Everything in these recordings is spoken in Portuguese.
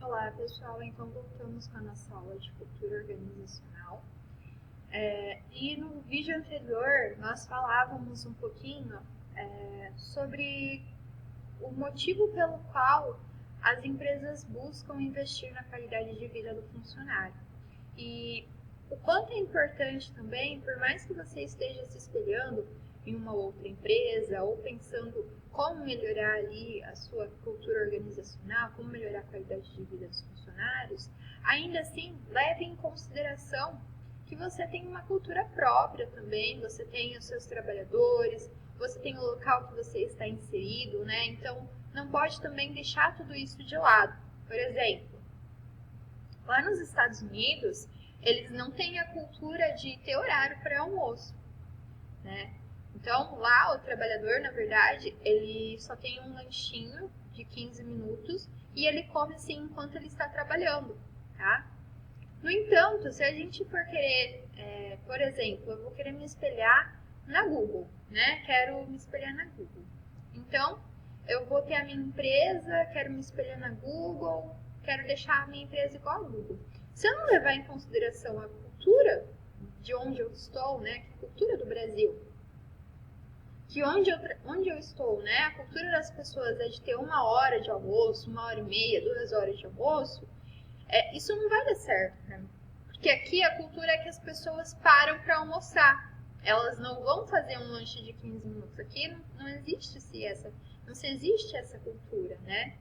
Olá pessoal, então voltamos com a nossa aula de cultura organizacional. E no vídeo anterior nós falávamos um pouquinho sobre o motivo pelo qual as empresas buscam investir na qualidade de vida do funcionário. E o quanto é importante também, por mais que você esteja se espelhando em uma outra empresa ou pensando como melhorar ali a sua cultura organizacional, como melhorar a qualidade de vida dos funcionários, ainda assim leve em consideração que você tem uma cultura própria também, você tem os seus trabalhadores, você tem o local que você está inserido, né? Então não pode também deixar tudo isso de lado. Por exemplo, lá nos Estados Unidos, eles não têm a cultura de ter horário para almoço, né? Então, lá o trabalhador, na verdade, ele só tem um lanchinho de 15 minutos e ele come assim enquanto ele está trabalhando, tá? No entanto, se a gente for querer, por exemplo, eu vou querer me espelhar na Google, né? Quero me espelhar na Google. Então, eu vou ter a minha empresa, quero me espelhar na Google, quero deixar a minha empresa igual a Google. Se eu não levar em consideração a cultura de onde eu estou, né? A cultura do Brasil, que onde eu estou, né, a cultura das pessoas é de ter 1 hora de almoço, 1h30, 2 horas de almoço, isso não vai dar certo, né? Porque aqui a cultura é que as pessoas param para almoçar. Elas não vão fazer um lanche de 15 minutos. Aqui não existe essa cultura, né?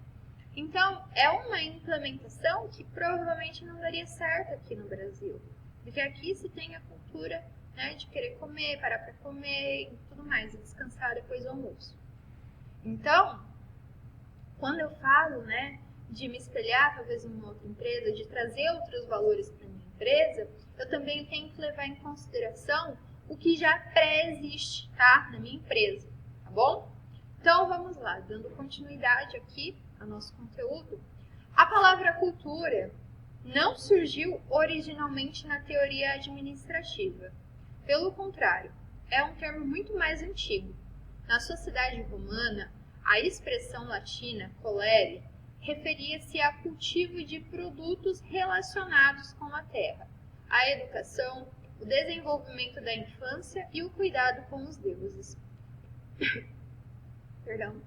Então, é uma implementação que provavelmente não daria certo aqui no Brasil. Porque aqui se tem a cultura, né, de querer comer, parar para comer e tudo mais, e descansar depois do almoço. Então, quando eu falo, né, de me espelhar talvez em uma outra empresa, de trazer outros valores para minha empresa, eu também tenho que levar em consideração o que já pré-existe, tá, na minha empresa, tá bom? Então, vamos lá, dando continuidade aqui ao nosso conteúdo. A palavra cultura não surgiu originalmente na teoria administrativa. Pelo contrário, é um termo muito mais antigo. Na sociedade romana, a expressão latina colere referia-se a cultivo de produtos relacionados com a terra, a educação, o desenvolvimento da infância e o cuidado com os deuses. Perdão.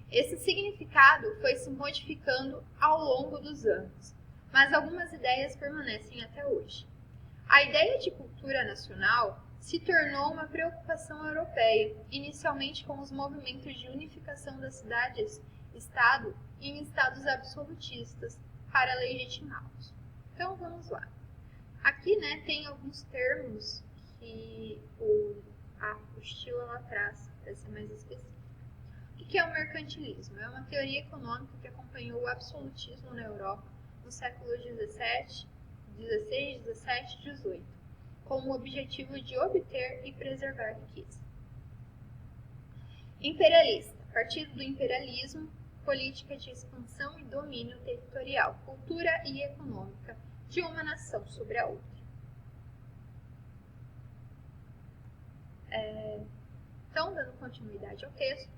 Esse significado foi se modificando ao longo dos anos, mas algumas ideias permanecem até hoje. A ideia de cultura nacional se tornou uma preocupação europeia, inicialmente com os movimentos de unificação das cidades-estado em estados absolutistas para legitimá-los. Então vamos lá. Aqui, né, tem alguns termos que a apostila ela traz para ser mais específico. O que é o mercantilismo? É uma teoria econômica que acompanhou o absolutismo na Europa no século XVI, XVI, XVII e XVIII, com o objetivo de obter e preservar riqueza. Imperialista, partido do imperialismo, política de expansão e domínio territorial, cultura e econômica de uma nação sobre a outra. Então, dando continuidade ao texto,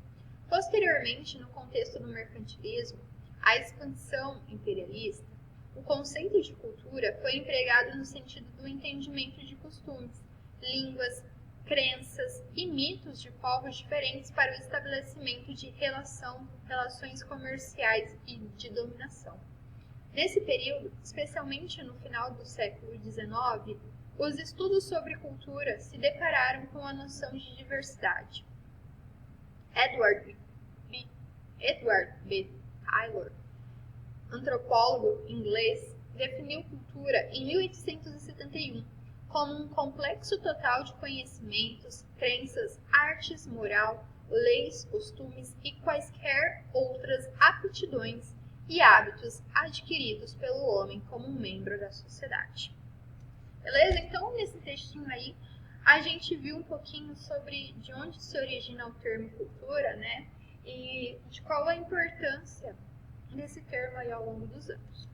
posteriormente, no contexto do mercantilismo, a expansão imperialista, o conceito de cultura foi empregado no sentido do entendimento de costumes, línguas, crenças e mitos de povos diferentes para o estabelecimento de relações comerciais e de dominação. Nesse período, especialmente no final do século XIX, os estudos sobre cultura se depararam com a noção de diversidade. Edward B. Taylor, antropólogo inglês, definiu cultura em 1871 como um complexo total de conhecimentos, crenças, artes, moral, leis, costumes e quaisquer outras aptidões e hábitos adquiridos pelo homem como um membro da sociedade. Beleza? Então, nesse textinho aí, a gente viu um pouquinho sobre de onde se origina o termo cultura, né? E de qual a importância desse termo aí ao longo dos anos.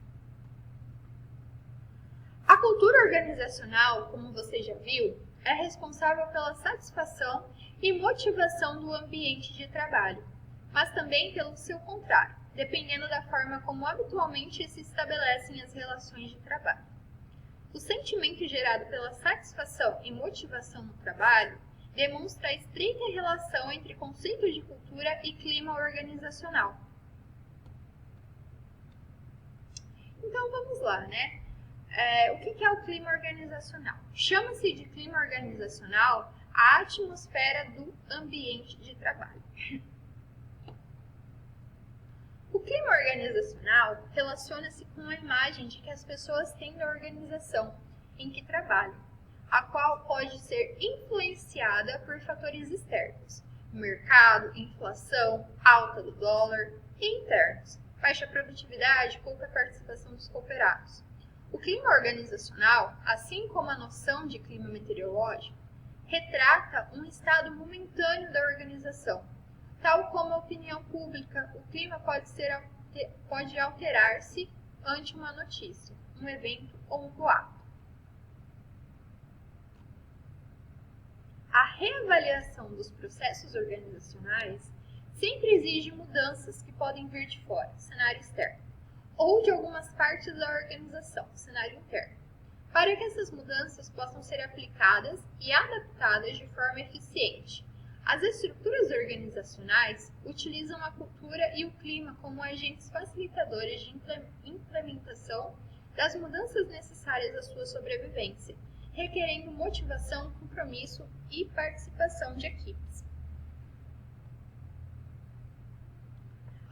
A cultura organizacional, como você já viu, é responsável pela satisfação e motivação do ambiente de trabalho, mas também pelo seu contrário, dependendo da forma como habitualmente se estabelecem as relações de trabalho. O sentimento gerado pela satisfação e motivação no trabalho demonstra a estreita relação entre conceitos de cultura e clima organizacional. Então vamos lá, né? O que é o clima organizacional? Chama-se de clima organizacional a atmosfera do ambiente de trabalho. O clima organizacional relaciona-se com a imagem de que as pessoas têm da organização em que trabalham, a qual pode ser influenciada por fatores externos, mercado, inflação, alta do dólar, e internos, baixa produtividade, pouca participação dos cooperados. O clima organizacional, assim como a noção de clima meteorológico, retrata um estado momentâneo da organização. Tal como a opinião pública, o clima pode alterar-se ante uma notícia, um evento ou um boato. A reavaliação dos processos organizacionais sempre exige mudanças que podem vir de fora, cenário externo, ou de algumas partes da organização, cenário interno, para que essas mudanças possam ser aplicadas e adaptadas de forma eficiente. As estruturas organizacionais utilizam a cultura e o clima como agentes facilitadores de implementação das mudanças necessárias à sua sobrevivência, requerendo motivação, compromisso e participação de equipes.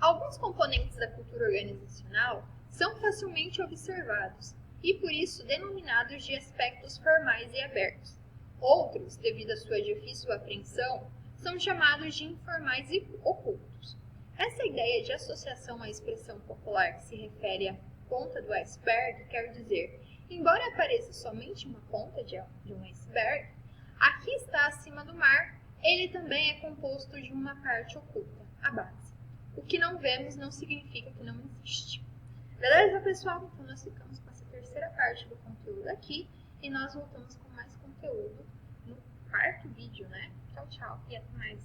Alguns componentes da cultura organizacional são facilmente observados e, por isso, denominados de aspectos formais e abertos. Outros, devido à sua difícil apreensão, são chamados de informais e ocultos. Essa ideia de associação à expressão popular que se refere à ponta do iceberg quer dizer, embora pareça somente uma ponta de um iceberg, aqui está acima do mar, ele também é composto de uma parte oculta, a base. O que não vemos não significa que não existe. Beleza, pessoal? Então nós ficamos com essa terceira parte do conteúdo aqui e nós voltamos com mais conteúdo no quarto vídeo, né? Tchau, tchau e até mais.